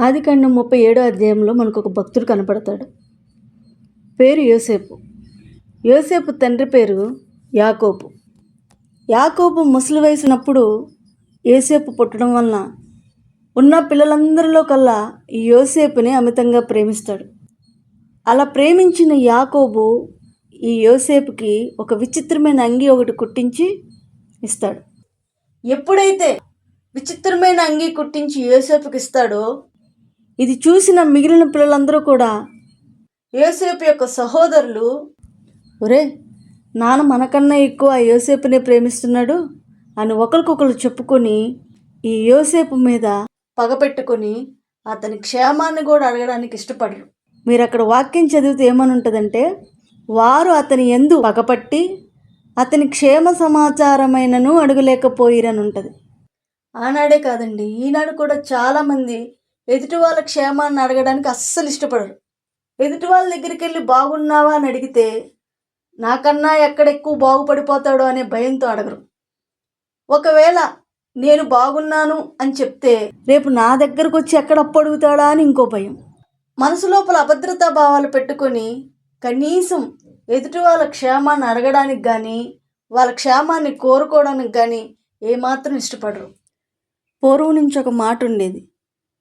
ఆదికాండం 37వ అధ్యాయంలో మనకు ఒక భక్తుడు కనపడతాడు. పేరు యోసేపు. యోసేపు తండ్రి పేరు యాకోబు. యాకోబు ముసలి వయసునప్పుడు యోసేపు పుట్టడం వలన ఉన్న పిల్లలందరిలో కల్లా ఈ యోసేపుని అమితంగా ప్రేమిస్తాడు. అలా ప్రేమించిన యాకోబు ఈ యోసేపుకి ఒక విచిత్రమైన అంగి ఒకటి కుట్టించి ఇస్తాడు. ఎప్పుడైతే విచిత్రమైన అంగి కుట్టించి యోసేపుకి ఇస్తాడో ఇది చూసిన మిగిలిన పిల్లలందరూ కూడా యోసేపు యొక్క సహోదరులు, ఒరే నాన్న మనకన్నా ఎక్కువ యోసేపునే ప్రేమిస్తున్నాడు అని ఒకరికొకరు చెప్పుకొని ఈ యోసేపు మీద పగపెట్టుకొని అతని క్షేమాన్ని కూడా అడగడానికి ఇష్టపడరు. మీరు అక్కడ వాక్యం చదివితే ఏమని ఉంటుందంటే, వారు అతని యందు పగపట్టి అతని క్షేమ సమాచారమైనను అడగలేకపోయిరని ఉంటుంది. ఆనాడే కాదండి, ఈనాడు కూడా చాలామంది ఎదుటి వాళ్ళ క్షేమాన్ని అడగడానికి అస్సలు ఇష్టపడరు. ఎదుటి వాళ్ళ దగ్గరికి వెళ్ళి బాగున్నావా అని అడిగితే నాకన్నా ఎక్కడ ఎక్కువ బాగుపడిపోతాడో అనే భయంతో అడగరు. ఒకవేళ నేను బాగున్నాను అని చెప్తే రేపు నా దగ్గరకు వచ్చి ఎక్కడ అప్పు అడుగుతాడా అని ఇంకో భయం. మనసు లోపల అభద్రతా భావాలు పెట్టుకొని కనీసం ఎదుటి వాళ్ళ క్షేమాన్ని అడగడానికి కానీ వాళ్ళ క్షేమాన్ని కోరుకోవడానికి కానీ ఏమాత్రం ఇష్టపడరు. పూర్వం నుంచి ఒక మాట ఉండేది,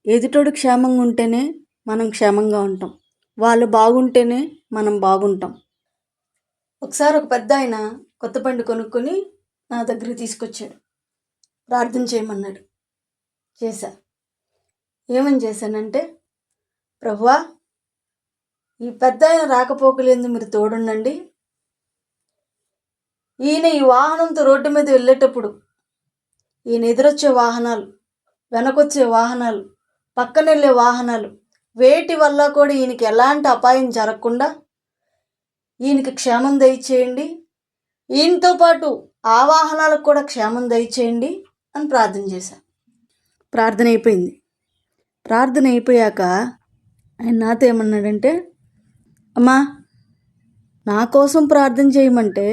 ఎదుటోడు క్షేమంగా ఉంటేనే మనం క్షేమంగా ఉంటాం, వాళ్ళు బాగుంటేనే మనం బాగుంటాం. ఒకసారి ఒక పెద్ద ఆయన కొత్త బండి కొనుక్కొని నా దగ్గరికి తీసుకొచ్చాడు. ప్రార్థన చేయమన్నాడు. చేశా. ఏమని చేశానంటే, ప్రభువా ఈ పెద్ద ఆయన రాకపోకలేదు మీరు తోడుండండి. ఈయన ఈ వాహనంతో రోడ్డు మీద వెళ్ళేటప్పుడు ఈయన ఎదురొచ్చే వాహనాలు, వెనకొచ్చే వాహనాలు, పక్కన వెళ్ళే వాహనాలు వేటి వల్ల కూడా ఈయనకి ఎలాంటి అపాయం జరగకుండా ఈయనకి క్షేమం దయచేయండి, ఈయనతో పాటు ఆ వాహనాలకు కూడా క్షేమం దయచేయండి అని ప్రార్థన చేశాను. ప్రార్థన అయిపోయింది. ప్రార్థన అయిపోయాక ఆయన నాతో ఏమన్నాడంటే, అమ్మా నా కోసం ప్రార్థన చేయమంటే,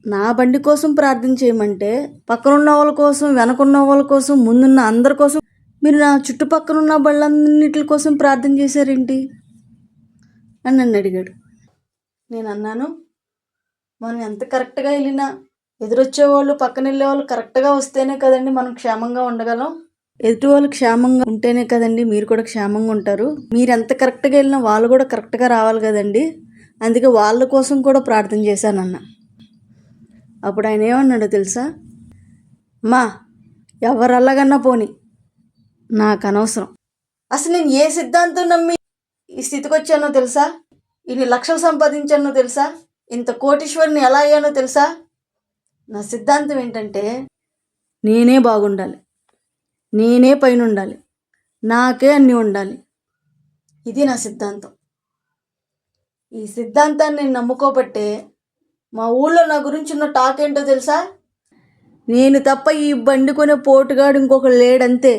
నా బండి కోసం ప్రార్థన చేయమంటే పక్కనున్న వాళ్ళ కోసం, వెనకున్న వాళ్ళ కోసం, ముందున్న అందరి కోసం మీరు నా చుట్టుపక్కల ఉన్న బళ్ళన్నిటి కోసం ప్రార్థన చేశారేంటి అని నన్ను అడిగాడు. నేను అన్నాను, మనం ఎంత కరెక్ట్గా వెళ్ళినా ఎదురొచ్చేవాళ్ళు పక్కన వెళ్ళేవాళ్ళు కరెక్ట్గా వస్తేనే కదండి మనం క్షేమంగా ఉండగలం. ఎదుటి వాళ్ళు క్షేమంగా ఉంటేనే కదండి మీరు కూడా క్షేమంగా ఉంటారు. మీరు ఎంత కరెక్ట్గా వెళ్ళినా వాళ్ళు కూడా కరెక్ట్గా రావాలి కదండి, అందుకే వాళ్ళ కోసం కూడా ప్రార్థన చేశానన్న. అప్పుడు ఆయన ఏమన్నాడో తెలుసా, అమ్మా ఎవరు అల్లగన్నా పోని నాకు అనవసరం. అసలు నేను ఏ సిద్ధాంతం నమ్మి ఈ స్థితికి వచ్చానో తెలుసా, ఇన్ని లక్షలు సంపాదించానో తెలుసా, ఇంత కోటీశ్వరిని ఎలా అయ్యానో తెలుసా. నా సిద్ధాంతం ఏంటంటే నేనే బాగుండాలి, నేనే పైన ఉండాలి, నాకే అన్నీ ఉండాలి. ఇది నా సిద్ధాంతం. ఈ సిద్ధాంతాన్ని నేను నమ్ముకోబట్టే మా ఊళ్ళో నా గురించి ఉన్న టాక్ ఏంటో తెలుసా, నేను తప్ప ఈ బండి కొనే పోటుగాడు ఇంకొకడు లేడంతే,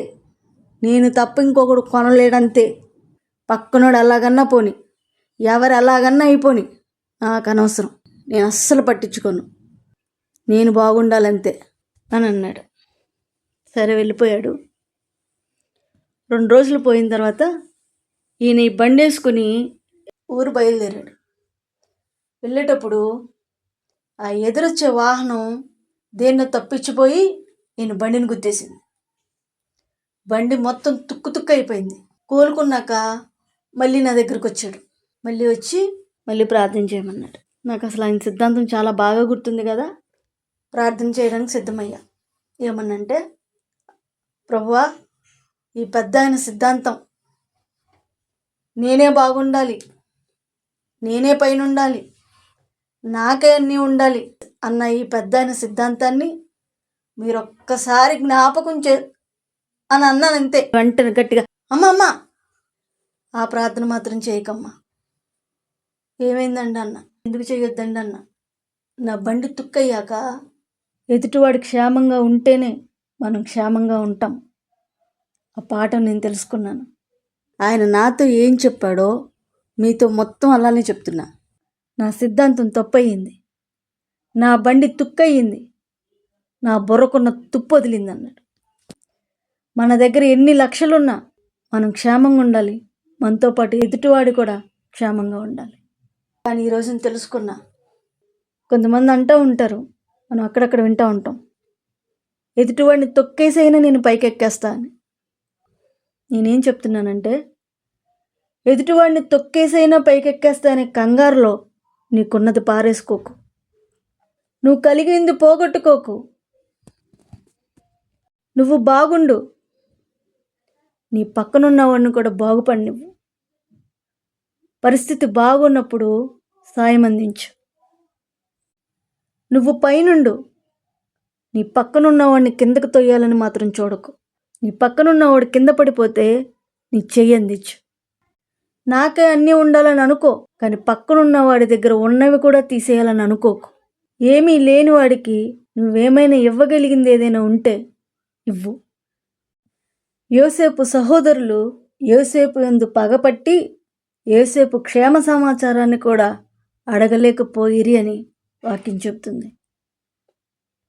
నేను తప్ప ఇంకొకడు కొనలేడంతే. పక్కనోడు ఎలాగన్నా పోని, ఎవరు ఎలాగన్నా అయిపోని నాకు అనవసరం, నేను అస్సలు పట్టించుకోను, నేను బాగుండాలంతే అని అన్నాడు. సరే వెళ్ళిపోయాడు. 2 రోజులు పోయిన తర్వాత ఈయన ఈ బండి వేసుకుని ఊరు బయలుదేరాడు. వెళ్ళేటప్పుడు ఆ ఎదురొచ్చే వాహనం దేన్నో తప్పించిపోయి ఈయన బండిని గుద్దేసింది. బండి మొత్తం తుక్కు తుక్కు అయిపోయింది. కోలుకున్నాక మళ్ళీ నా దగ్గరికి వచ్చాడు. మళ్ళీ వచ్చి మళ్ళీ ప్రార్థన చేయమన్నాడు. నాకు అసలు ఆయన సిద్ధాంతం చాలా బాగా గుర్తుంది కదా. ప్రార్థన చేయడానికి సిద్ధమయ్యా. ఏమన్నంటే, ప్రభువా ఈ పెద్ద ఆయన సిద్ధాంతం నేనే బాగుండాలి, నేనే పైన ఉండాలి, నాకే అన్నీ ఉండాలి అన్న ఈ పెద్ద ఆయన సిద్ధాంతాన్ని మీరు ఒక్కసారి జ్ఞాపకం అని అన్నాను అంతే. వెంటనే గట్టిగా అమ్మ ఆ ప్రార్థన మాత్రం చేయకమ్మా. ఏమైందండి అన్న. ఎందుకు చేయొద్దండి అన్న. నా బండి తుక్కయ్యాక ఎదుటివాడు క్షేమంగా ఉంటేనే మనం క్షేమంగా ఉంటాం. ఆ పాఠం నేను తెలుసుకున్నాను. ఆయన నాతో ఏం చెప్పాడో మీతో మొత్తం అలానే చెప్తున్నా. నా సిద్ధాంతం తప్పయింది, నా బండి తుక్కయింది, నా బుర్రకున్న తుప్పు వదిలింది అన్నాడు. మన దగ్గర ఎన్ని లక్షలున్నా మనం క్షేమంగా ఉండాలి, మనతో పాటు ఎదుటివాడు కూడా క్షేమంగా ఉండాలి. కానీ ఈరోజు నేను తెలుసుకున్నా, కొంతమంది అంటూ ఉంటారు, మనం అక్కడక్కడ వింటూ ఉంటాం, ఎదుటివాడిని తొక్కేసైనా నేను పైకెక్కేస్తా అని. నేనేం చెప్తున్నానంటే, ఎదుటివాడిని తొక్కేసైనా పైకెక్కేస్తా అనే కంగారులో నీకున్నది పారేసుకోకు, నువ్వు కలిగింది పోగొట్టుకోకు. నువ్వు బాగుండు, నీ పక్కనున్నవాడిని కూడా బాగుపడి నువ్వు. పరిస్థితి బాగున్నప్పుడు సాయం అందించు. నువ్వు పైనుండు, నీ పక్కనున్నవాడిని కిందకు తొయ్యాలని మాత్రం చూడకు. నీ పక్కనున్నవాడు కింద పడిపోతే నీ చెయ్యి అందించు. నాకే అన్నీ ఉండాలని అనుకో, కానీ పక్కనున్నవాడి దగ్గర ఉన్నవి కూడా తీసేయాలని అనుకోకు. ఏమీ లేని వాడికి నువ్వేమైనా ఇవ్వగలిగింది ఏదైనా ఉంటే ఇవ్వు. యోసేపు సహోదరులు యోసేపు యందు పగపట్టి యోసేపు క్షేమ సమాచారాన్ని కూడా అడగలేకపోయిరి అని వాక్యం చెప్తుంది.